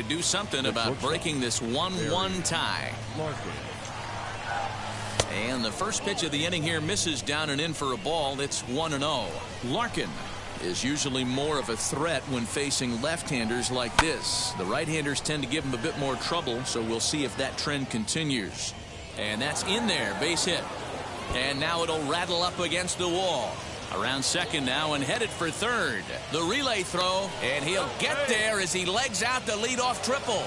Do something about breaking this 1-1 tie. And the first pitch of the inning here misses down and in for a ball. It's 1-0. Larkin is usually more of a threat when facing left-handers like this. The right-handers tend to give him a bit more trouble, so we'll see if that trend continues. And that's in there, base hit. And now it'll rattle up against the wall. Around second now and headed for third. The relay throw, and he'll get there as he legs out the leadoff triple.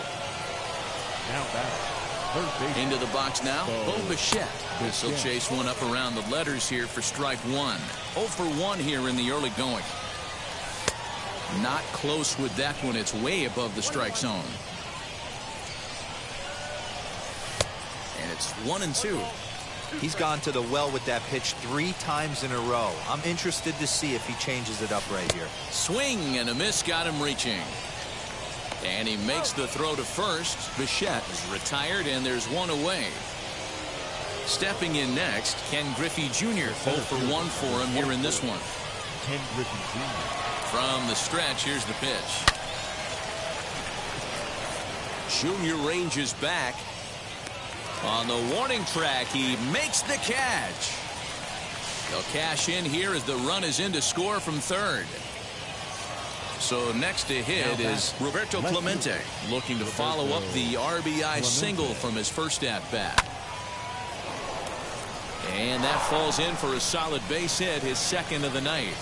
Now back. Into the box now, Bo Bichette. This will chase one up around the letters here for strike one. 0 for 1 here in the early going. Not close with that one. It's way above the strike zone. And it's 1-2. He's gone to the well with that pitch 3 times in a row. I'm interested to see if he changes it up right here. Swing and a miss got him reaching. And he makes the throw to first. Bichette is retired and there's one away. Stepping in next, Ken Griffey Jr. 0 for 1 for him here in this one. Ken Griffey Jr. From the stretch, here's the pitch. Junior ranges back. On the warning track, he makes the catch. They'll cash in here as the run is in to score from third. So next to hit is Roberto Clemente, looking to follow up the RBI single from his first at-bat. And that falls in for a solid base hit, his second of the night.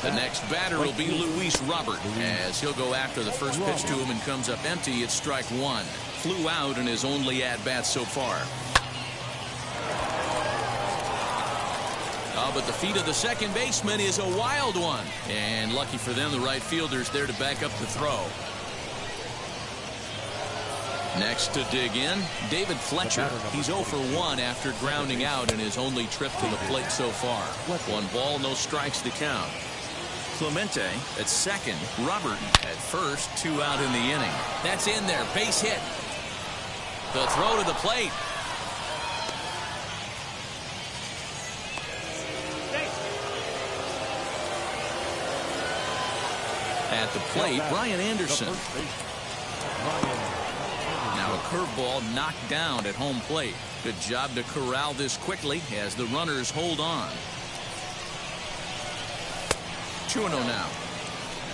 The next batter will be Luis Robert, as he'll go after the first pitch to him and comes up empty. It's strike one. Flew out in his only at-bat so far. But the feet of the second baseman is a wild one. And lucky for them, the right fielder's there to back up the throw. Next to dig in, David Fletcher. He's 0 for 1 after grounding out in his only trip to the plate so far. 1 ball, no strikes to count. Clemente at second. Robert at first. 2 out in the inning. That's in there. Base hit. The throw to the plate. At the plate, Brian Anderson. Now a curveball knocked down at home plate. Good job to corral this quickly as the runners hold on. 2-0 now.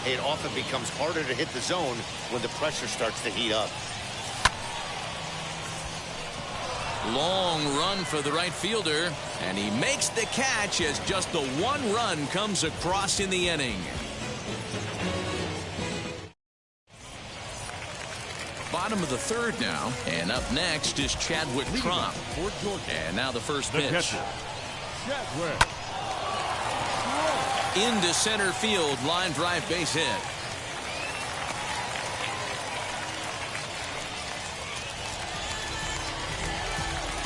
It often becomes harder to hit the zone when the pressure starts to heat up. Long run for the right fielder, and he makes the catch as just the 1 run comes across in the inning. Bottom of the third now, and up next is Chadwick Tromp. And now the first pitch. Into center field, line drive base hit.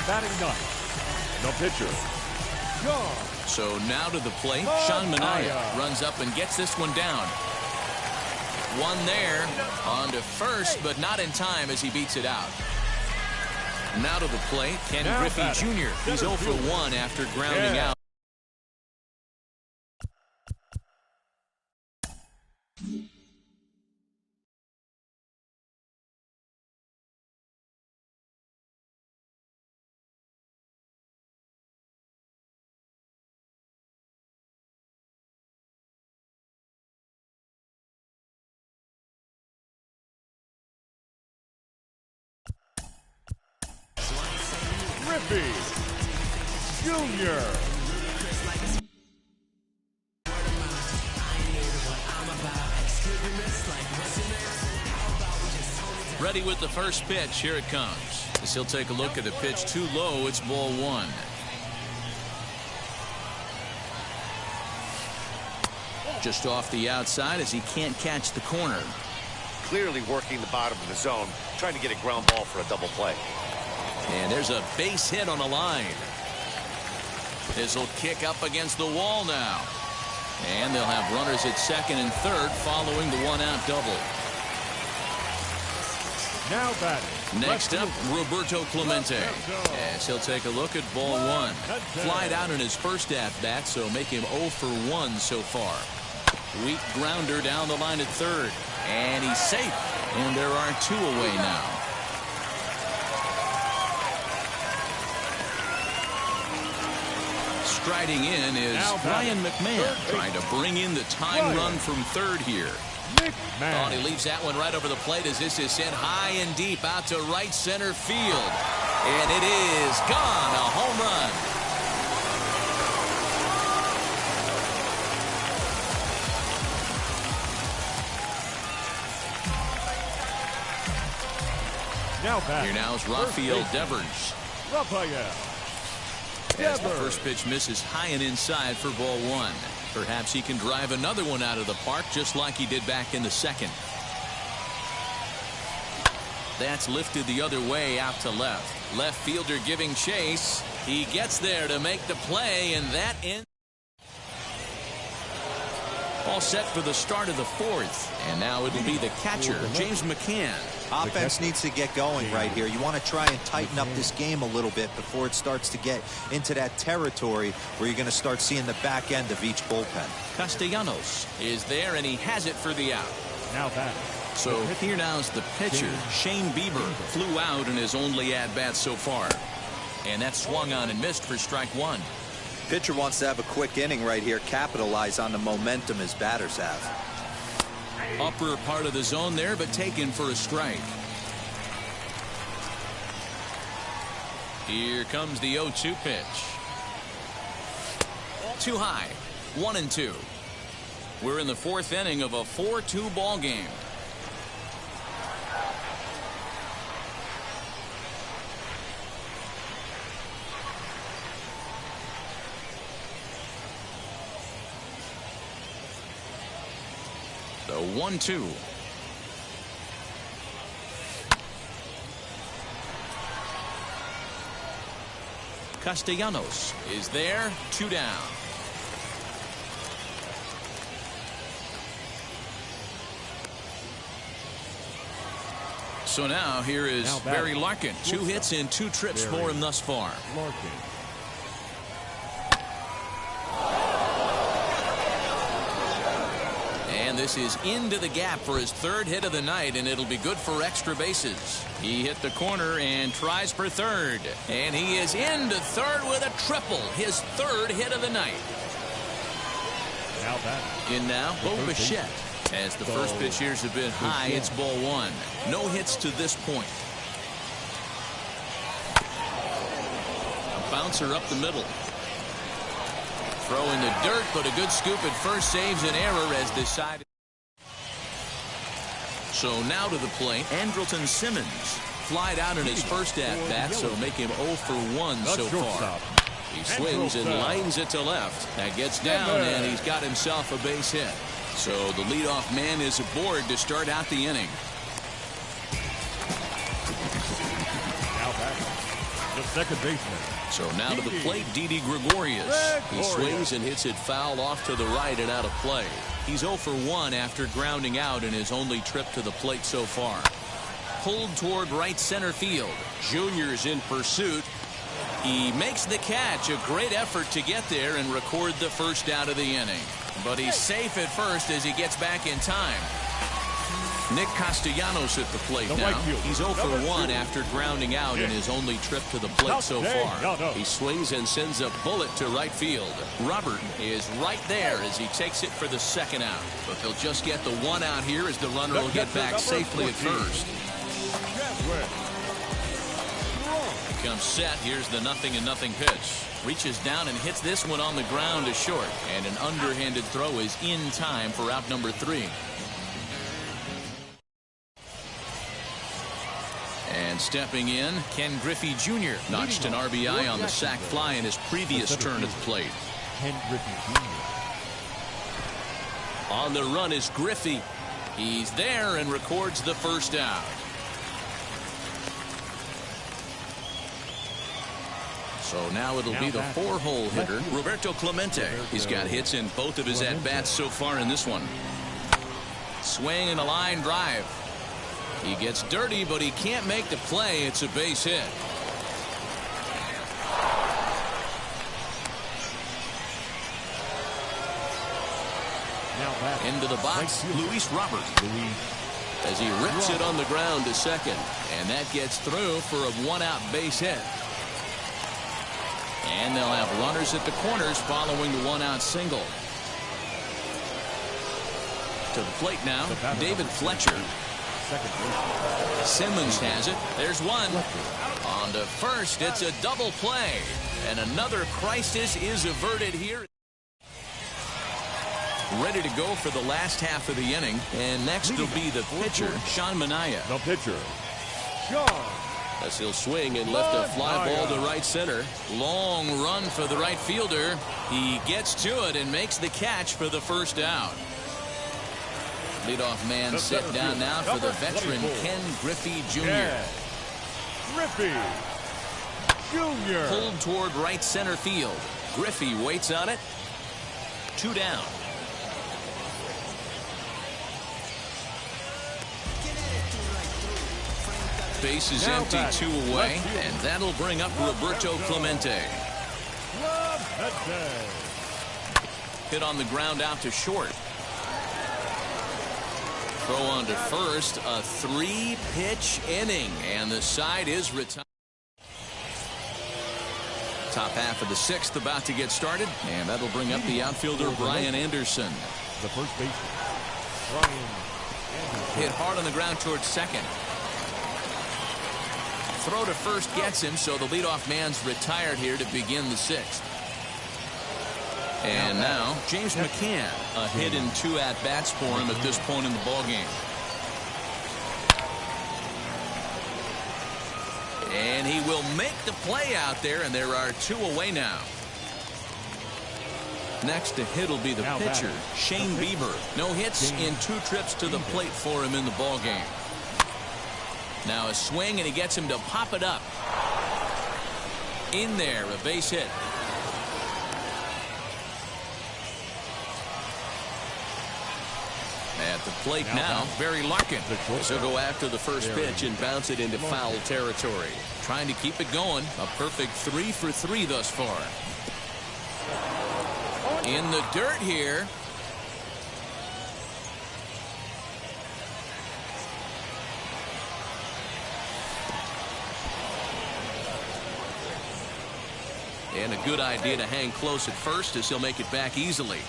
Batting ninth, the pitcher, John. So now to the plate, Sean Manaea runs up and gets this one down. One there, on to first, but not in time as he beats it out. Now to the plate, Ken Griffey Jr. He's 0 for 1 after grounding out. Griffey Jr. Ready with the first pitch. Here it comes. As he'll take a look at the pitch too low. It's ball 1. Just off the outside as he can't catch the corner. Clearly working the bottom of the zone, trying to get a ground ball for a double play. And there's a base hit on the line. This will kick up against the wall now. And they'll have runners at second and third following the 1-out double. Now batting, Next up, Roberto Clemente, as he'll take a look at ball one. Flied out in his first at-bat, so make him 0 for 1 so far. Weak grounder down the line at third, and he's safe, and there are 2 away now. Striding in is Ryan McMahon, trying to bring in the time run from third here. Oh, and he leaves that one right over the plate as this is sent high and deep out to right center field. And it is gone, a home run. Here now is Rafael Devers. As the first pitch misses high and inside for ball one. Perhaps he can drive another one out of the park just like he did back in the second. That's lifted the other way out to left. Left fielder giving chase. He gets there to make the play, and that ends. All set for the start of the fourth. And now it'll be the catcher, James McCann. Offense needs to get going right here. You want to try and tighten up this game a little bit before it starts to get into that territory where you're going to start seeing the back end of each bullpen. Castellanos is there, and he has it for the out. Now back. So here now's the pitcher. Shane Bieber flew out in his only at-bat so far. And that swung on and missed for strike one. Pitcher wants to have a quick inning right here, capitalize on the momentum his batters have. Upper part of the zone there, but taken for a strike. Here comes the 0-2 pitch. Too high. 1-2. We're in the fourth inning of a 4-2 ball game. The 1-2. Castellanos is there. 2 down. So now here is Barry Larkin. 2 hits and 2 trips for him thus far. Larkin. And this is into the gap for his 3rd hit of the night, and it'll be good for extra bases. He hit the corner and tries for third. And he is into third with a triple. His 3rd hit of the night. Now back. In now, Bo Bichette. As the first pitch here has been high, it's ball one. No hits to this point. A bouncer up the middle. Throw in the dirt, but a good scoop at first saves an error as decided. So now to the plate, Andrelton Simmons. Flied out in his first at-bat, so make him 0 for 1 so far. He swings and lines it to left. That gets down, and he's got himself a base hit. So the leadoff man is aboard to start out the inning. Now back. The second baseman. So now to the plate, Didi Gregorius. He swings and hits it foul off to the right and out of play. He's 0 for 1 after grounding out in his only trip to the plate so far. Pulled toward right center field. Junior's in pursuit. He makes the catch. A great effort to get there and record the first out of the inning. But he's safe at first as he gets back in time. Nick Castellanos at the plate now. He's 0 for 1 after grounding out in his only trip to the plate so far. He swings and sends a bullet to right field. Robert is right there as he takes it for the second out. But they'll just get the 1 out here as the runner will get back safely at first. He comes set. Here's the 0-0 pitch. Reaches down and hits this one on the ground to short. And an underhanded throw is in time for out number 3. And stepping in, Ken Griffey Jr. notched an RBI on the sac fly in his previous turn at the plate. Ken Griffey Jr. On the run is Griffey. He's there and records the first out. So now it'll be the 4-hole hitter, Roberto Clemente. He's got hits in both of his at-bats so far in this one. Swing and a line drive. He gets dirty, but he can't make the play. It's a base hit. Now back. Into the box, Luis Robert. As he rips it on the ground to second. And that gets through for a one-out base hit. And they'll have runners at the corners following the one-out single. To the plate now, David Fletcher. Simmons has it. There's one. On to first. It's a double play. And another crisis is averted here. Ready to go for the last half of the inning. And next will be the pitcher, Sean Manaea. The pitcher, Sean. As he'll swing and lift a fly ball to right center. Long run for the right fielder. He gets to it and makes the catch for the first out. Leadoff man set down now for the veteran Ken Griffey Jr. Griffey Jr. Pulled toward right center field. Griffey waits on it. 2 down. Base is empty, 2 away, and that'll bring up Roberto Clemente. Hit on the ground out to short. Throw on to first, a 3-pitch inning, and the side is retired. Top half of the 6th about to get started, and that'll bring up the outfielder Brian Anderson. The first baseman, Brian Anderson. Hit hard on the ground towards second. Throw to first gets him, so the leadoff man's retired here to begin the 6th. And now James McCann, a hit and 2 at-bats for him at this point in the ballgame. And he will make the play out there, and there are 2 away now. Next to hit will be the pitcher, Shane Bieber. No hits in 2 trips to the plate for him in the ballgame. Now a swing, and he gets him to pop it up. In there, a base hit. At the plate now, Barry Larkin. He'll go after the first pitch and bounce it into foul territory. Trying to keep it going. A perfect 3 for 3 thus far. In the dirt here. And a good idea to hang close at first, as he'll make it back easily.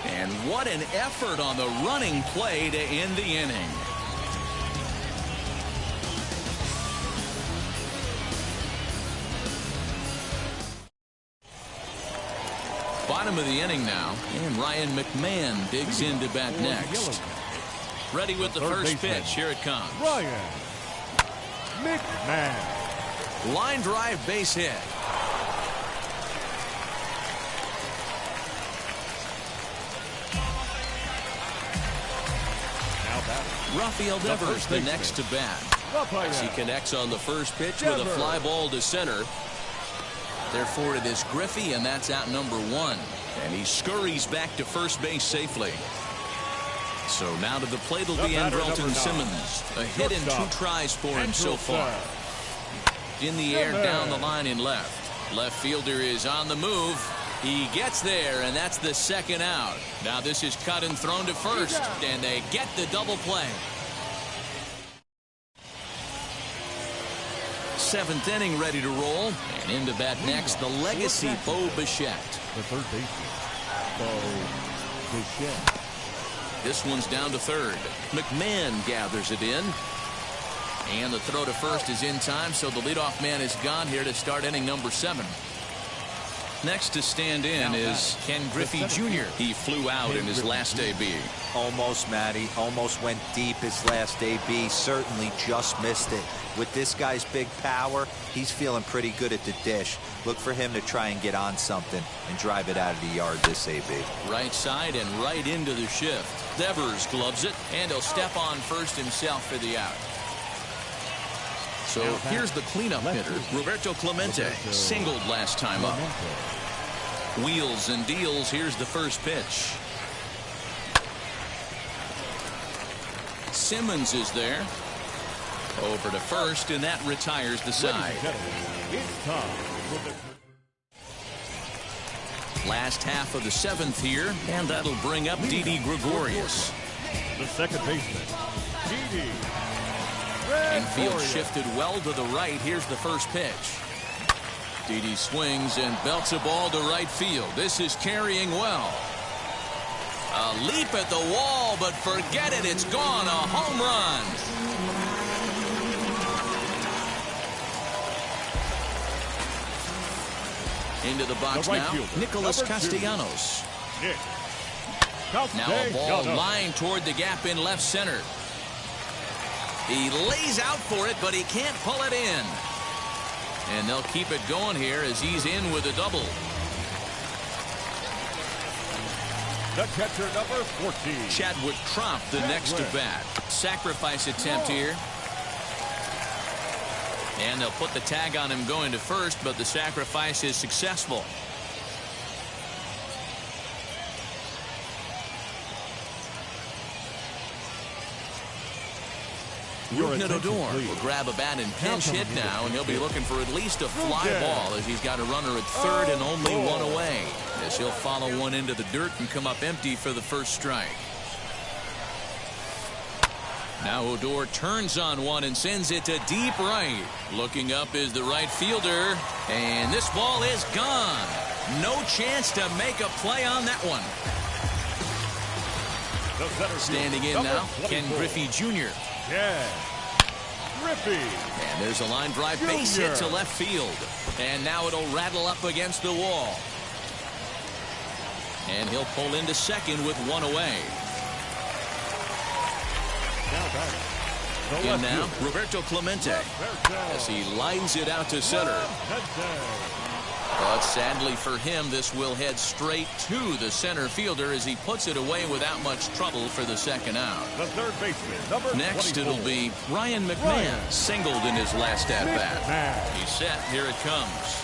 And what an effort on the running play to end the inning. Bottom of the inning now, and Ryan McMahon digs in to bat next. Ready with the first pitch. Here it comes. Ryan McMahon. Line drive base hit. Rafael Devers the next to bat. As he connects on the first pitch with a fly ball to center. Therefore it is Griffey, and that's out number 1. And he scurries back to first base safely. So now to the plate will be Andrelton Simmons. A hit and 2 tries for him so far. In the air down the line in left. Left fielder is on the move. He gets there, and that's the second out. Now this is cut and thrown to first, and they get the double play. 7th inning ready to roll. And into bat next, the legacy Bo Bichette. The third baseman, Bo Bichette. This one's down to third. McMahon gathers it in. And the throw to first is in time, so the leadoff man is gone here to start inning number 7. Next to stand in is Ken Griffey Jr. He flew out in his last AB. Almost, Matty. Almost went deep his last AB. Certainly just missed it. With this guy's big power, he's feeling pretty good at the dish. Look for him to try and get on something and drive it out of the yard this AB. Right side and right into the shift. Devers gloves it, and he'll step on first himself for the out. So here's the cleanup hitter, Roberto Clemente, singled last time up. Wheels and deals. Here's the first pitch. Simmons is there. Over to first, and that retires the side. It's time for the Last half of the seventh here, and that'll bring up Didi Gregorius. The second baseman, Didi. Infield shifted well to the right. Here's the first pitch. Didi swings and belts a ball to right field. This is carrying well. A leap at the wall, but forget it. It's gone. A home run. Into the box the right now, fielder, Nicholas Castellanos. Nick Now a ball lined toward the gap in left center. He lays out for it, but he can't pull it in. And they'll keep it going here as he's in with a double. The catcher, number 14. Chadwick Tromp, the next to bat. Sacrifice attempt here. And they'll put the tag on him going to first, but the sacrifice is successful. Rougned Odor will grab a bat and pinch hit now, and he'll be looking for at least a fly ball as he's got a runner at third and only one away. As he'll follow one into the dirt and come up empty for the first strike. Now Odor turns on one and sends it to deep right. Looking up is the right fielder, and this ball is gone. No chance to make a play on that one. Standing in now, Ken Griffey Jr. Yeah. Griffey. And there's a line drive base hit to left field. And now it'll rattle up against the wall. And he'll pull into second with one away. In now, Roberto Clemente. As he lines it out to center. But sadly for him, this will head straight to the center fielder as he puts it away without much trouble for the second out. The third baseman, number Next 24. it'll be Ryan McMahon, singled in his last at-bat. He's set. Here it comes.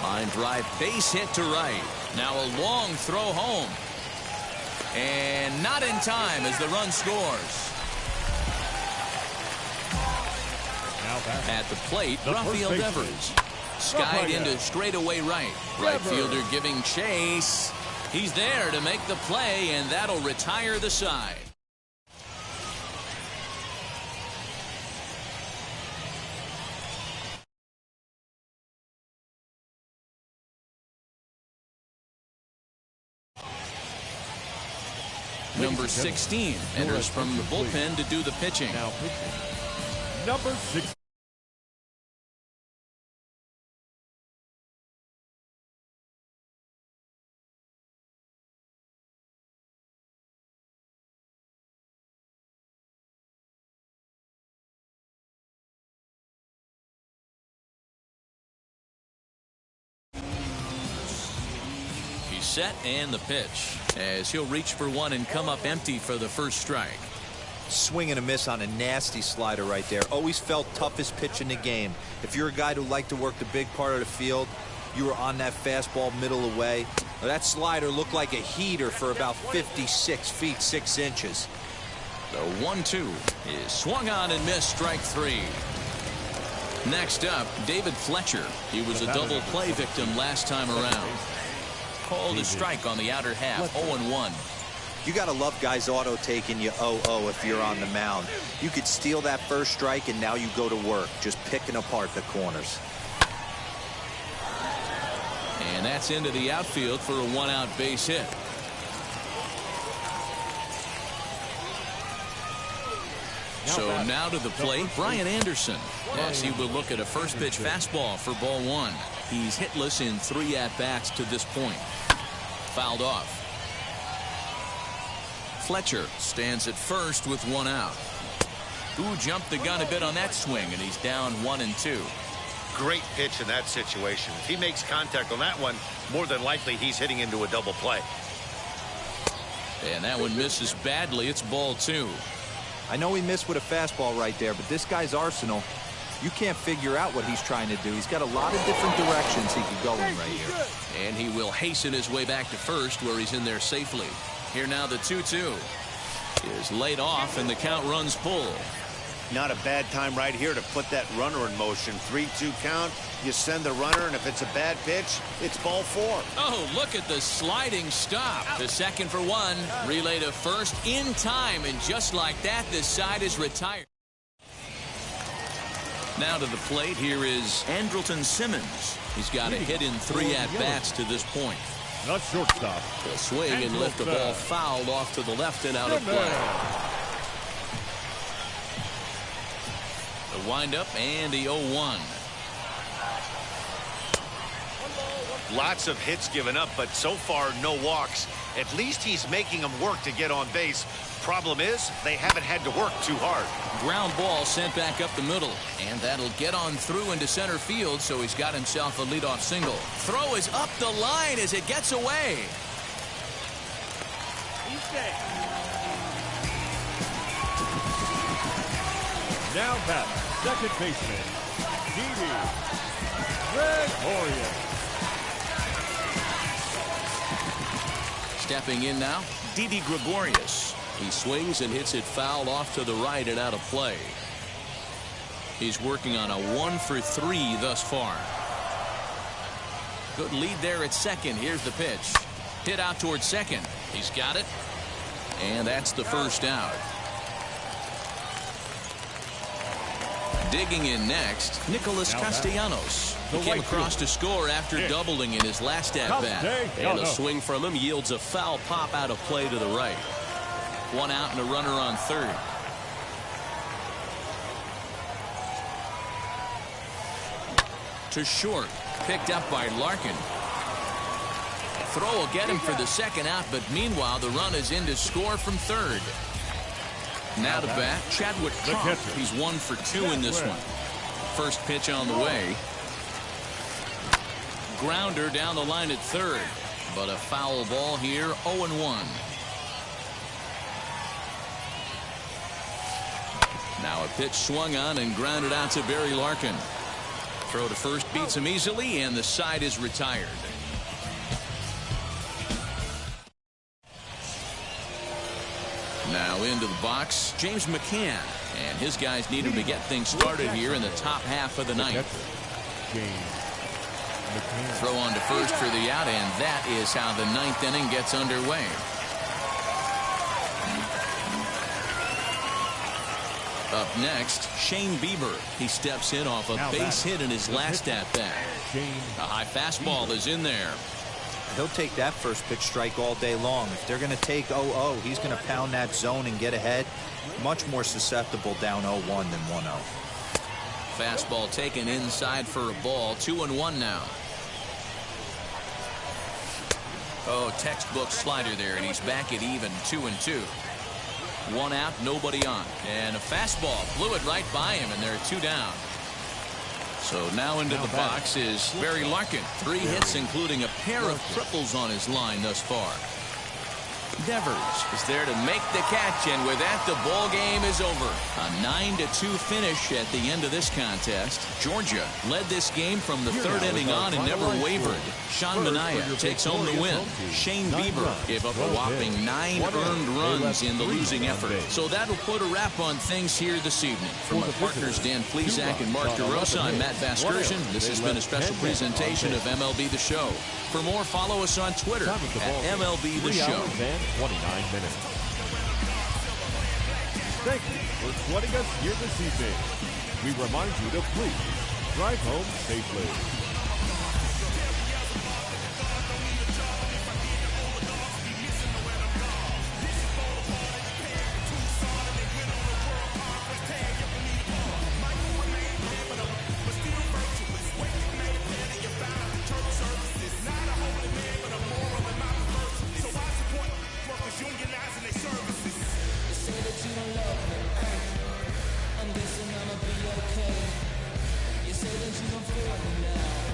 Line drive base hit to right. Now a long throw home. And not in time as the run scores. At the plate, Rafael Devers. Skied into straightaway right. Right fielder giving chase. He's there to make the play, and that'll retire the side. Number 16 enters from the bullpen to do the pitching. Now pitching. Number 6. Set and the pitch as he'll reach for one and come up empty for the first strike. Swing and a miss on a nasty slider right there. Always felt toughest pitch in the game. If you're a guy who liked to work the big part of the field, you were on that fastball middle away. That slider looked like a heater for about 56 feet 6 inches. The 1-2 is swung on and missed, strike three. Next up, David Fletcher. He was a double play victim last time around. Called a strike on the outer half, 0-1. You got to love guys auto taking you 0-0 if you're on the mound. You could steal that first strike and now you go to work just picking apart the corners. And that's into the outfield for a one-out base hit. So now to the plate, Brian Anderson, as he will look at a first pitch fastball for ball one. He's hitless in 3 at-bats to this point. Fouled off. Fletcher stands at first with one out. Who jumped the gun a bit on that swing, and he's down 1-2. Great pitch in that situation. If he makes contact on that one, more than likely he's hitting into a double play. And that one misses badly. It's ball 2. I know he missed with a fastball right there, but this guy's arsenal You can't figure out what he's trying to do. He's got a lot of different directions he could go in right here. And he will hasten his way back to first, where he's in there safely. Here now the 2-2 is laid off, and the count runs full. Not a bad time right here to put that runner in motion. 3-2 count. You send the runner, and if it's a bad pitch, it's ball 4. Oh, look at the sliding stop. The second for one. Relay to first in time, and just like that, this side is retired. Now to the plate, here is Andrelton Simmons. He's got a hit in 3 at-bats to this point. The shortstop. He'll swing and lift the ball fouled off to the left and out of play. The windup and the 0-1. Lots of hits given up, but so far no walks. At least he's making them work to get on base. Problem is, they haven't had to work too hard. Ground ball sent back up the middle, and that'll get on through into center field, so he's got himself a leadoff single. Throw is up the line as it gets away. Now back, second baseman, Didi Gregorius. Stepping in now, Didi Gregorius. He swings and hits it foul off to the right and out of play. He's working on a 1-for-3 thus far. Good lead there at second. Here's the pitch. Hit out towards second. He's got it. And that's the first out. Digging in next, Nicholas Castellanos. He came across to score after doubling in his last at-bat. And a swing from him yields a foul pop out of play to the right. 1 out and a runner on third. To short. Picked up by Larkin. Throw will get him for the second out, but meanwhile the run is in to score from third. Now to bat, Chadwick Trump. He's 1 for 2 in this one. First pitch on the way. Grounder down the line at third, but a foul ball here. 0-1. Now a pitch swung on and grounded out to Barry Larkin. Throw to first beats him easily, and the side is retired. Now into the box, James McCann, and his guys need him to get things started here in the top half of the ninth. Throw on to first for the out, and that is how the ninth inning gets underway. Up next, Shane Bieber. He steps in off a base hit in his last at-bat. A high fastball is in there. He'll take that first pitch strike all day long. If they're going to take 0-0, he's going to pound that zone and get ahead. Much more susceptible down 0-1 than 1-0. Fastball taken inside for a ball. 2-1 now. Oh, textbook slider there, and he's back at even 2-2. 1 out, nobody on. And a fastball blew it right by him, and there are 2 down. So now into the box is Barry Larkin. 3 hits, including a pair of triples on his line thus far. Devers is there to make the catch, and with that, the ball game is over. A 9-2 finish at the end of this contest. Georgia led this game from the third inning on and never wavered. Sean Manaea takes home the win. Shane Bieber gave up a whopping 9 earned runs in the losing effort. So that'll put a wrap on things here this evening. From my partners Dan Plesac and Mark DeRosa, I'm Matt Vasgersian. This has been a special presentation of MLB The Show. For more, follow us on Twitter at MLB The Show. 29 minutes. Thank you for joining us here this evening. We remind you to please drive home safely. I'm guessing I'ma be okay. You say that you don't feel me now.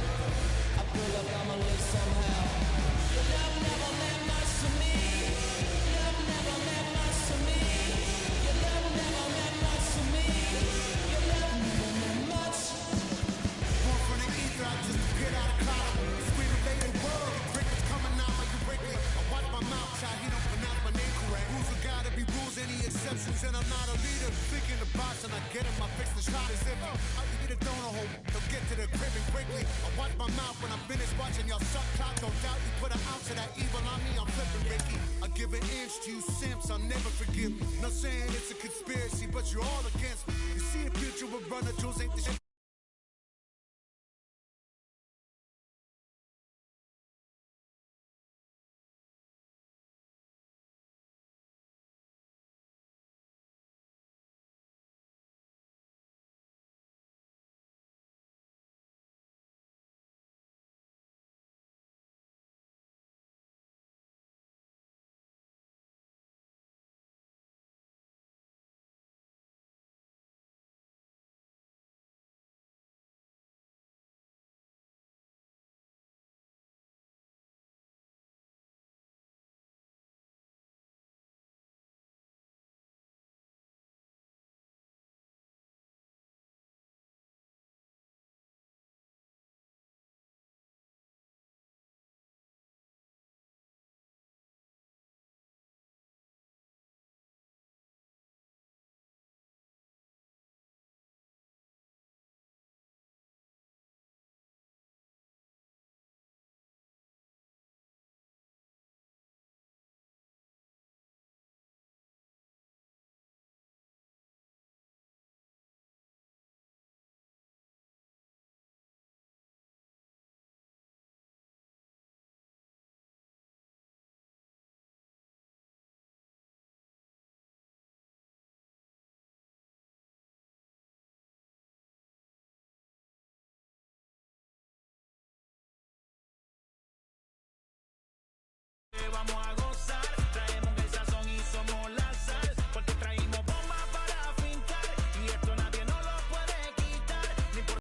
is iffy. I'll give you the donor hole. Don't get to the crib and quickly. I watch my mouth when I'm finished watching y'all suck clock. Don't doubt you put an ounce of that evil on me. I'm flipping Ricky. I give an inch to you simps. I'll never forgive you. Not saying it's a conspiracy, but you're all against me. You see the future with runner jewels ain't the shit.